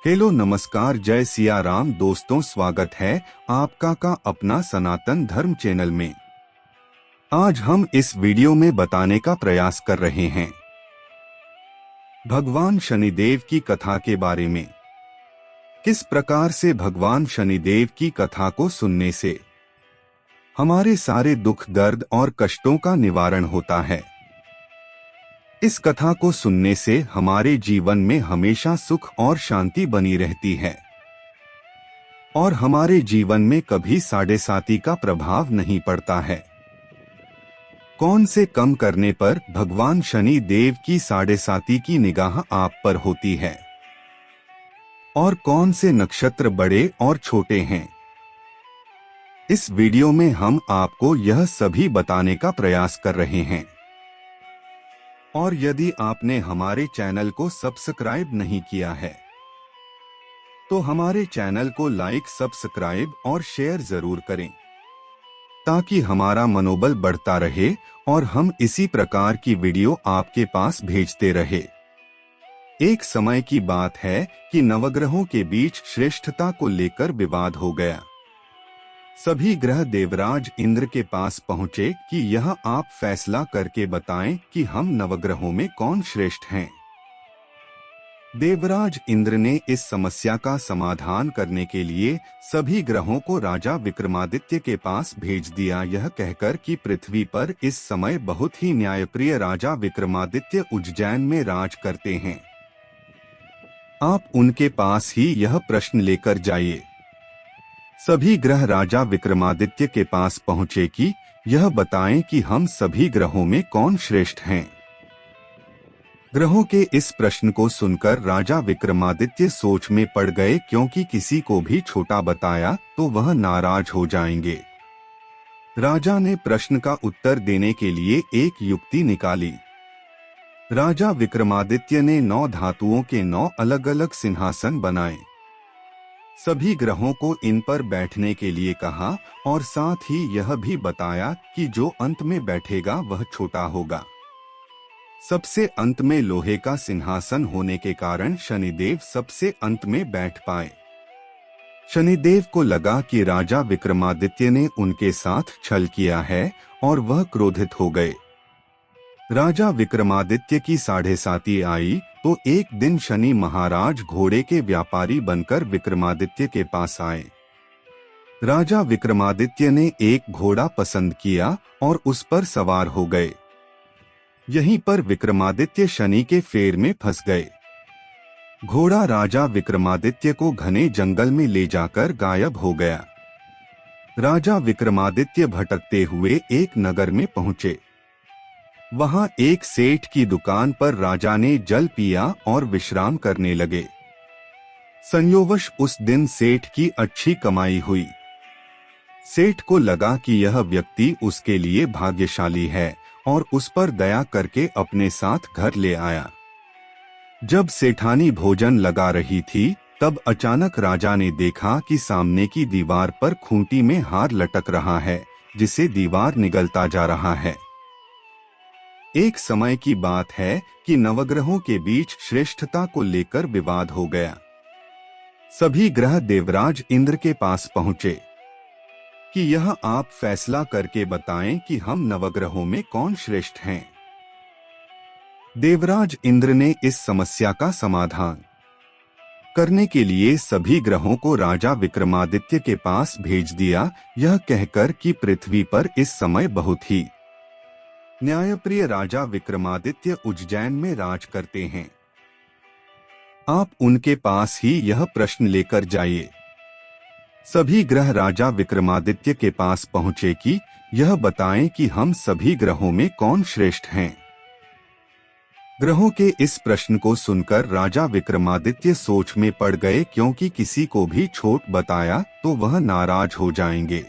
Hello नमस्कार जय सिया राम दोस्तों, स्वागत है आपका का अपना सनातन धर्म चैनल में। आज हम इस वीडियो में बताने का प्रयास कर रहे हैं भगवान शनिदेव की कथा के बारे में। किस प्रकार से भगवान शनिदेव की कथा को सुनने से हमारे सारे दुख दर्द और कष्टों का निवारण होता है। इस कथा को सुनने से हमारे जीवन में हमेशा सुख और शांति बनी रहती है और हमारे जीवन में कभी साढ़े साती का प्रभाव नहीं पड़ता है। कौन से कम करने पर भगवान शनि देव की साढ़े साती की निगाह आप पर होती है और कौन से नक्षत्र बड़े और छोटे हैं, इस वीडियो में हम आपको यह सभी बताने का प्रयास कर रहे हैं। और यदि आपने हमारे चैनल को सब्सक्राइब नहीं किया है तो हमारे चैनल को लाइक, सब्सक्राइब और शेयर जरूर करें ताकि हमारा मनोबल बढ़ता रहे और हम इसी प्रकार की वीडियो आपके पास भेजते रहे। एक समय की बात है कि नवग्रहों के बीच श्रेष्ठता को लेकर विवाद हो गया। सभी ग्रह देवराज इंद्र के पास पहुंचे कि यह आप फैसला करके बताएं कि हम नवग्रहों में कौन श्रेष्ठ हैं। देवराज इंद्र ने इस समस्या का समाधान करने के लिए सभी ग्रहों को राजा विक्रमादित्य के पास भेज दिया, यह कहकर कि पृथ्वी पर इस समय बहुत ही न्यायप्रिय राजा विक्रमादित्य उज्जैन में राज करते हैं। आप उनके पास ही यह प्रश्न लेकर जाइए। सभी ग्रह राजा विक्रमादित्य के पास पहुंचे कि यह बताएं कि हम सभी ग्रहों में कौन श्रेष्ठ हैं। ग्रहों के इस प्रश्न को सुनकर राजा विक्रमादित्य सोच में पड़ गए, क्योंकि किसी को भी छोटा बताया तो वह नाराज हो जाएंगे। राजा ने प्रश्न का उत्तर देने के लिए एक युक्ति निकाली। राजा विक्रमादित्य ने 9 धातुओं के 9 अलग अलग सिंहासन बनाए। सभी ग्रहों को इन पर बैठने के लिए कहा और साथ ही यह भी बताया कि जो अंत में बैठेगा वह छोटा होगा। सबसे अंत में लोहे का सिंहासन होने के कारण शनिदेव सबसे अंत में बैठ पाए। शनिदेव को लगा कि राजा विक्रमादित्य ने उनके साथ छल किया है और वह क्रोधित हो गए। राजा विक्रमादित्य की साढ़े साती आई तो एक दिन शनि महाराज घोड़े के व्यापारी बनकर विक्रमादित्य के पास आए। राजा विक्रमादित्य ने एक घोड़ा पसंद किया और उस पर सवार हो गए। यहीं पर विक्रमादित्य शनि के फेर में फंस गए। घोड़ा राजा विक्रमादित्य को घने जंगल में ले जाकर गायब हो गया। राजा विक्रमादित्य भटकते हुए एक नगर में पहुंचे। वहां एक सेठ की दुकान पर राजा ने जल पिया और विश्राम करने लगे। संयोगवश उस दिन सेठ की अच्छी कमाई हुई। सेठ को लगा कि यह व्यक्ति उसके लिए भाग्यशाली है और उस पर दया करके अपने साथ घर ले आया। जब सेठानी भोजन लगा रही थी तब अचानक राजा ने देखा कि सामने की दीवार पर खूंटी में हार लटक रहा है, जिसे दीवार निगलता जा रहा है। एक समय की बात है कि नवग्रहों के बीच श्रेष्ठता को लेकर विवाद हो गया। सभी ग्रह देवराज इंद्र के पास पहुंचे कि यह आप फैसला करके बताएं कि हम नवग्रहों में कौन श्रेष्ठ हैं। देवराज इंद्र ने इस समस्या का समाधान करने के लिए सभी ग्रहों को राजा विक्रमादित्य के पास भेज दिया, यह कहकर कि पृथ्वी पर इस समय बहुत ही न्यायप्रिय राजा विक्रमादित्य उज्जैन में राज करते हैं। आप उनके पास ही यह प्रश्न लेकर जाइए। सभी ग्रह राजा विक्रमादित्य के पास पहुंचे कि यह बताएं कि हम सभी ग्रहों में कौन श्रेष्ठ हैं। ग्रहों के इस प्रश्न को सुनकर राजा विक्रमादित्य सोच में पड़ गए, क्योंकि किसी को भी छोट बताया तो वह नाराज हो जाएंगे।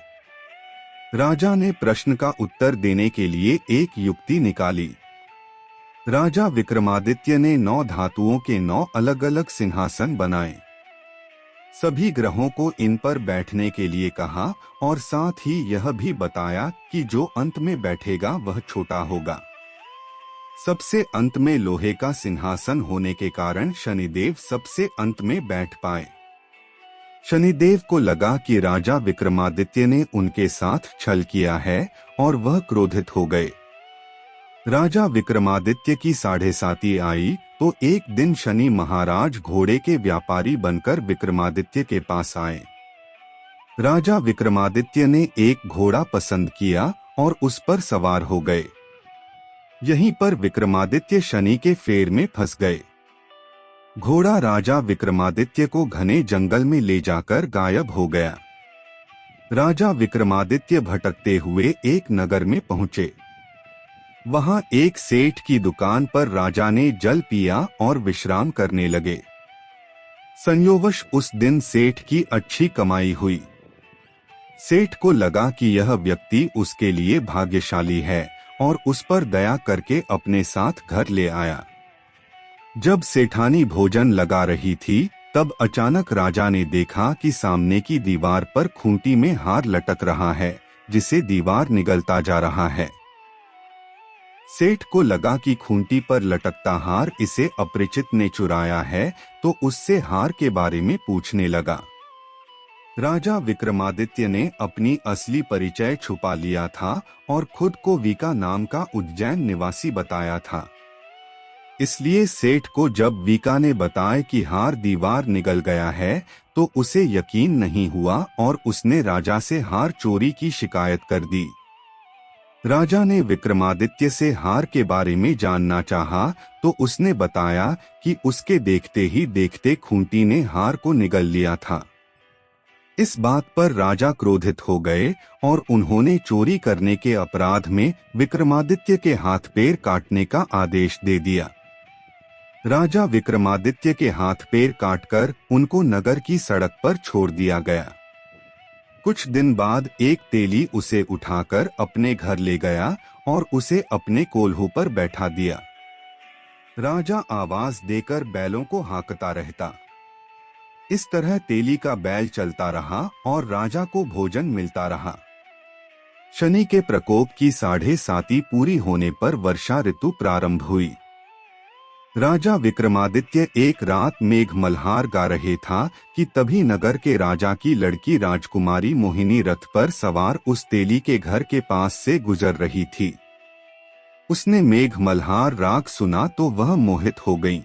राजा ने प्रश्न का उत्तर देने के लिए एक युक्ति निकाली। राजा विक्रमादित्य ने 9 धातुओं के 9 अलग अलग सिंहासन बनाए। सभी ग्रहों को इन पर बैठने के लिए कहा और साथ ही यह भी बताया कि जो अंत में बैठेगा वह छोटा होगा। सबसे अंत में लोहे का सिंहासन होने के कारण शनिदेव सबसे अंत में बैठ पाए। शनिदेव को लगा कि राजा विक्रमादित्य ने उनके साथ छल किया है और वह क्रोधित हो गए। राजा विक्रमादित्य की 7.5 आई तो एक दिन शनि महाराज घोड़े के व्यापारी बनकर विक्रमादित्य के पास आए। राजा विक्रमादित्य ने एक घोड़ा पसंद किया और उस पर सवार हो गए। यहीं पर विक्रमादित्य शनि के फेर में फंस गए। घोड़ा राजा विक्रमादित्य को घने जंगल में ले जाकर गायब हो गया। राजा विक्रमादित्य भटकते हुए एक नगर में पहुंचे। वहां एक सेठ की दुकान पर राजा ने जल पिया और विश्राम करने लगे। संयोगवश उस दिन सेठ की अच्छी कमाई हुई। सेठ को लगा कि यह व्यक्ति उसके लिए भाग्यशाली है और उस पर दया करके अपने साथ घर ले आया। जब सेठानी भोजन लगा रही थी तब अचानक राजा ने देखा कि सामने की दीवार पर खूंटी में हार लटक रहा है, जिसे दीवार निगलता जा रहा है। सेठ को लगा कि खूंटी पर लटकता हार इसे अपरिचित ने चुराया है, तो उससे हार के बारे में पूछने लगा। राजा विक्रमादित्य ने अपनी असली परिचय छुपा लिया था और खुद को वीका नाम का उज्जैन निवासी बताया था। इसलिए सेठ को जब वीका ने बताया कि हार दीवार निगल गया है तो उसे यकीन नहीं हुआ और उसने राजा से हार चोरी की शिकायत कर दी। राजा ने विक्रमादित्य से हार के बारे में जानना चाहा तो उसने बताया कि उसके देखते ही देखते खूंटी ने हार को निगल लिया था। इस बात पर राजा क्रोधित हो गए और उन्होंने चोरी करने के अपराध में विक्रमादित्य के हाथ पैर काटने का आदेश दे दिया। राजा विक्रमादित्य के हाथ पैर काटकर उनको नगर की सड़क पर छोड़ दिया गया। कुछ दिन बाद एक तेली उसे उठाकर अपने घर ले गया और उसे अपने कोल्हू पर बैठा दिया। राजा आवाज देकर बैलों को हाँकता रहता। इस तरह तेली का बैल चलता रहा और राजा को भोजन मिलता रहा। शनि के प्रकोप की 7.5 पूरी होने पर वर्षा ऋतु प्रारंभ हुई। राजा विक्रमादित्य एक रात मेघ मल्हार गा रहे था कि तभी नगर के राजा की लड़की राजकुमारी मोहिनी रथ पर सवार उस तेली के घर के पास से गुजर रही थी। उसने मेघ मल्हार राग सुना तो वह मोहित हो गई।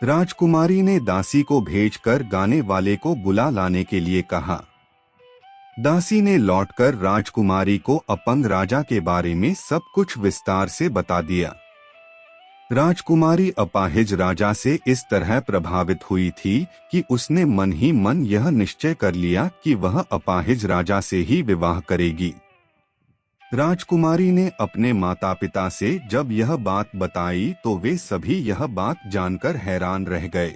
राजकुमारी ने दासी को भेजकर गाने वाले को बुला लाने के लिए कहा। दासी ने लौटकर राजकुमारी को अपंग राजा के बारे में सब कुछ विस्तार से बता दिया। राजकुमारी अपाहिज राजा से इस तरह प्रभावित हुई थी कि उसने मन ही मन यह निश्चय कर लिया कि वह अपाहिज राजा से ही विवाह करेगी। राजकुमारी ने अपने माता पिता से जब यह बात बताई तो वे सभी यह बात जानकर हैरान रह गए।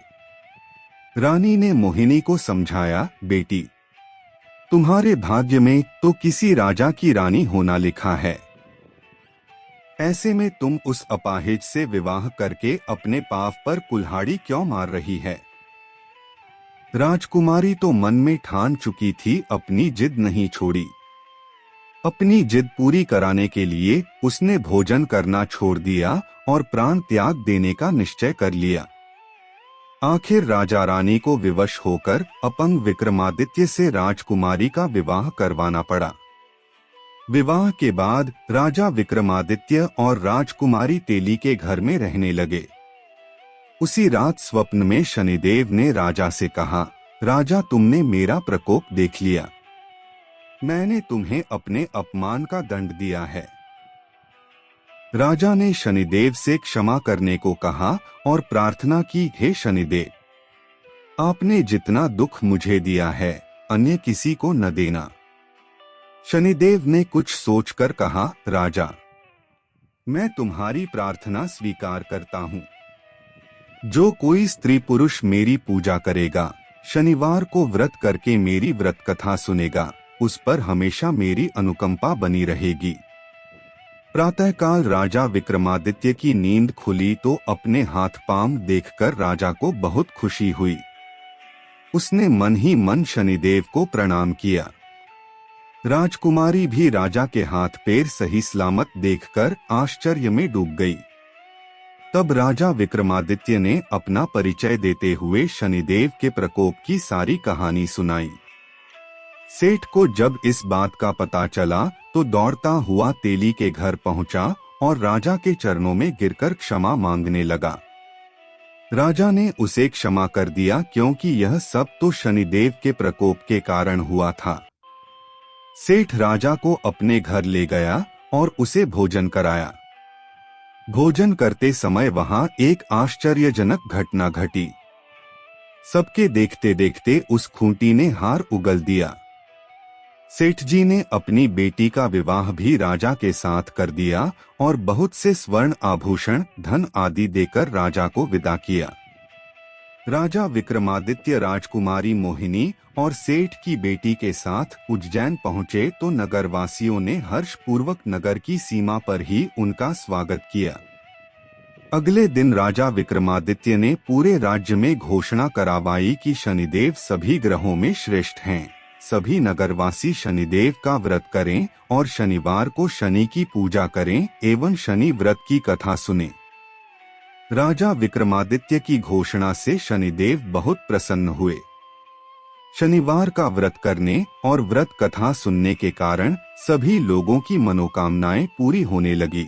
रानी ने मोहिनी को समझाया, बेटी, तुम्हारे भाग्य में तो किसी राजा की रानी होना लिखा है। ऐसे में तुम उस अपाहिज से विवाह करके अपने पाप पर कुल्हाड़ी क्यों मार रही है? राजकुमारी तो मन में ठान चुकी थी, अपनी जिद नहीं छोड़ी। अपनी जिद पूरी कराने के लिए उसने भोजन करना छोड़ दिया और प्राण त्याग देने का निश्चय कर लिया। आखिर राजा रानी को विवश होकर अपंग विक्रमादित्य से राजकुमारी का विवाह करवाना पड़ा। विवाह के बाद राजा विक्रमादित्य और राजकुमारी तेली के घर में रहने लगे। उसी रात स्वप्न में शनिदेव ने राजा से कहा, राजा, तुमने मेरा प्रकोप देख लिया। मैंने तुम्हें अपने अपमान का दंड दिया है। राजा ने शनिदेव से क्षमा करने को कहा और प्रार्थना की, हे शनिदेव, आपने जितना दुख मुझे दिया है अन्य किसी को न देना। शनिदेव ने कुछ सोचकर कहा, राजा, मैं तुम्हारी प्रार्थना स्वीकार करता हूँ। जो कोई स्त्री पुरुष मेरी पूजा करेगा, शनिवार को व्रत करके मेरी व्रत कथा सुनेगा, उस पर हमेशा मेरी अनुकंपा बनी रहेगी। प्रातःकाल राजा विक्रमादित्य की नींद खुली तो अपने हाथ पांव देखकर राजा को बहुत खुशी हुई। उसने मन ही मन शनिदेव को प्रणाम किया। राजकुमारी भी राजा के हाथ पैर सही सलामत देखकर आश्चर्य में डूब गई। तब राजा विक्रमादित्य ने अपना परिचय देते हुए शनिदेव के प्रकोप की सारी कहानी सुनाई। सेठ को जब इस बात का पता चला तो दौड़ता हुआ तेली के घर पहुंचा और राजा के चरणों में गिरकर क्षमा मांगने लगा। राजा ने उसे क्षमा कर दिया क्योंकि यह सब तो शनिदेव के प्रकोप के कारण हुआ था। सेठ राजा को अपने घर ले गया और उसे भोजन कराया। भोजन करते समय वहां एक आश्चर्यजनक घटना घटी। सबके देखते देखते उस खूंटी ने हार उगल दिया। सेठ जी ने अपनी बेटी का विवाह भी राजा के साथ कर दिया और बहुत से स्वर्ण आभूषण, धन आदि देकर राजा को विदा किया। राजा विक्रमादित्य राजकुमारी मोहिनी और सेठ की बेटी के साथ उज्जैन पहुंचे तो नगरवासियों ने हर्षपूर्वक नगर की सीमा पर ही उनका स्वागत किया। अगले दिन राजा विक्रमादित्य ने पूरे राज्य में घोषणा करवाई कि शनिदेव सभी ग्रहों में श्रेष्ठ हैं। सभी नगरवासी शनिदेव का व्रत करें और शनिवार को शनि की पूजा करें एवं शनि व्रत की कथा सुनें। राजा विक्रमादित्य की घोषणा से शनिदेव बहुत प्रसन्न हुए। शनिवार का व्रत करने और व्रत कथा सुनने के कारण सभी लोगों की मनोकामनाएं पूरी होने लगी।